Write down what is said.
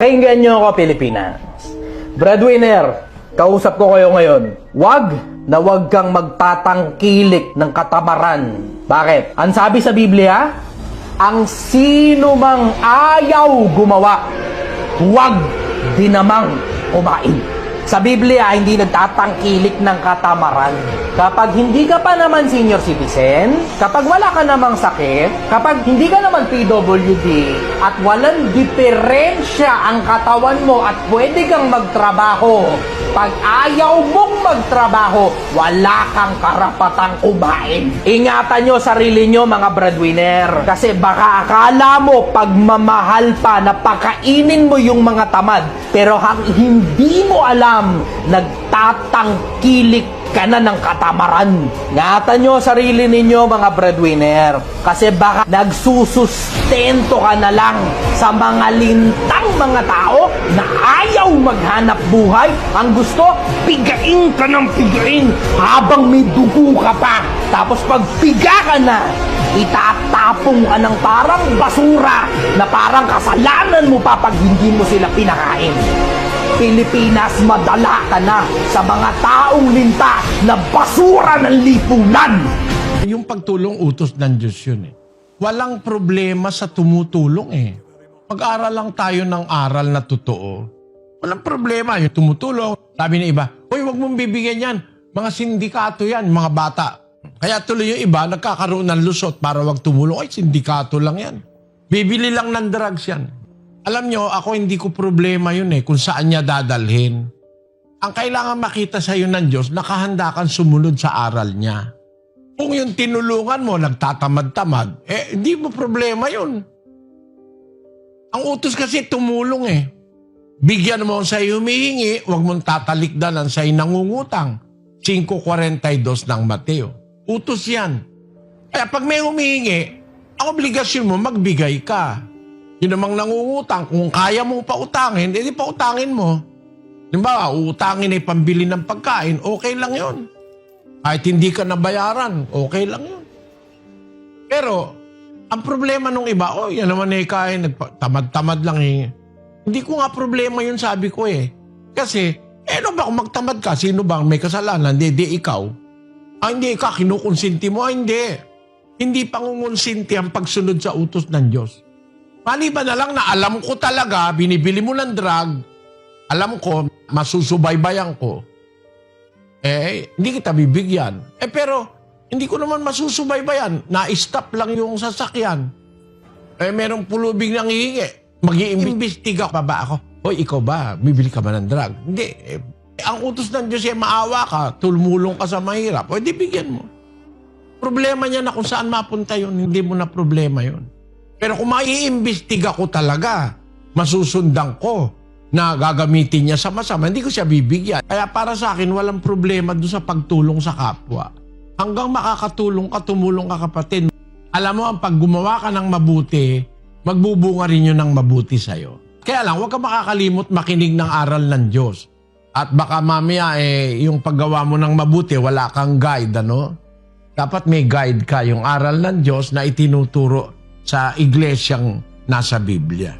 Pakinggan nyo ako, Pilipinas. Breadwinner, kausap ko kayo ngayon. Wag kang magtatangkilik ng katamaran. Bakit? Ang sabi sa Biblia, ang sino mang ayaw gumawa, wag din namang kumain. Sa Biblia, hindi nagtatangkilik ng katamaran. Kapag hindi ka pa naman senior citizen, kapag wala ka namang sakit, kapag hindi ka naman PWD, at walang diferensya ang katawan mo at pwede kang magtrabaho, pag ayaw mong magtrabaho, wala kang karapatang kumain. Ingatan nyo sarili nyo, mga breadwinner. Kasi baka akala mo, pagmamahal pa, na pakainin mo yung mga tamad. Pero hindi mo alam, nagtatangkilik ka na ng katamaran. Ingatan nyo sarili ninyo, mga breadwinner. Kasi baka nagsusustento ka na lang sa mga lintang mga tao na ayaw maghanap buhay. Ang gusto, pigain ka ng pigain habang may dugo ka pa. Tapos pag piga ka na, itatapong ka ng parang basura na parang kasalanan mo pa pag hindi mo sila pinakain. Pilipinas, madala ka na sa mga taong linta na basura ng lipunan. Yung pagtulong utos ng Diyos yun eh. Walang problema sa tumutulong eh. Mag-aral lang tayo ng aral na totoo. Walang problema yung tumutulong. Sabi ng iba, "Uy, wag mong bibigyan yan. Mga sindikato yan, mga bata." Kaya tuloy yung iba, nagkakaroon ng lusot para wag tumulong. Ay, sindikato lang yan. Bibili lang ng drugs yan. Alam nyo, ako hindi ko problema yun eh, kung saan niya dadalhin. Ang kailangan makita sa iyo ng Diyos, nakahanda kang sumunod sa aral niya. Kung yung tinulungan mo, nagtatamad-tamad, hindi mo problema yun. Ang utos kasi tumulong eh. Bigyan mo sa iyo humihingi, huwag mong tatalikdanan sa iyo nangungutang. 5:42 ng Mateo. Utos yan. Kaya pag may humihingi, ang obligasyon mo, magbigay ka. Yun namang nangungutang, kung kaya mong pautangin, edi pautangin mo. Diba, uutangin ay pambili ng pagkain, okay lang yun. Kahit hindi ka nabayaran, okay lang yun. Pero, ang problema nung iba, yan naman eh kain, tamad-tamad lang eh. Hindi ko nga problema yun, sabi ko eh. Kasi, ano ba kung magtamad ka, sino bang may kasalanan? Hindi ikaw. Hindi ka, kinukonsinti mo, hindi. Hindi pangungonsinti ang pagsunod sa utos ng Diyos. Maliban na lang na alam ko talaga, binibili mo ng drug, alam ko, masusubaybayan ko, hindi kita bibigyan. Pero, hindi ko naman masusubaybayan. Na-stop lang yung sasakyan. Merong pulubing nang hihingi. Mag-iimbestiga pa ba ako? Hoy, ikaw ba? Bibili ka ba ng drug? Hindi. Ang utos ng Diyos maawa ka, tumulong ka sa mahirap. Di bigyan mo. Problema niya na kung saan mapunta yun, hindi mo na problema yun. Pero kung maiimbestiga ko talaga, masusundan ko na gagamitin niya sa masama, hindi ko siya bibigyan. Kaya para sa akin, walang problema doon sa pagtulong sa kapwa. Hanggang makakatulong ka, tumulong ka kapatid. Alam mo, ang pag gumawa ka ng mabuti, magbubunga rin yun ng mabuti sa'yo. Kaya lang, huwag ka makakalimot makinig ng aral ng Diyos. At baka mamaya, yung paggawa mo ng mabuti, wala kang guide, ano? Dapat may guide ka, yung aral ng Diyos na itinuturo sa iglesyang nasa Biblia.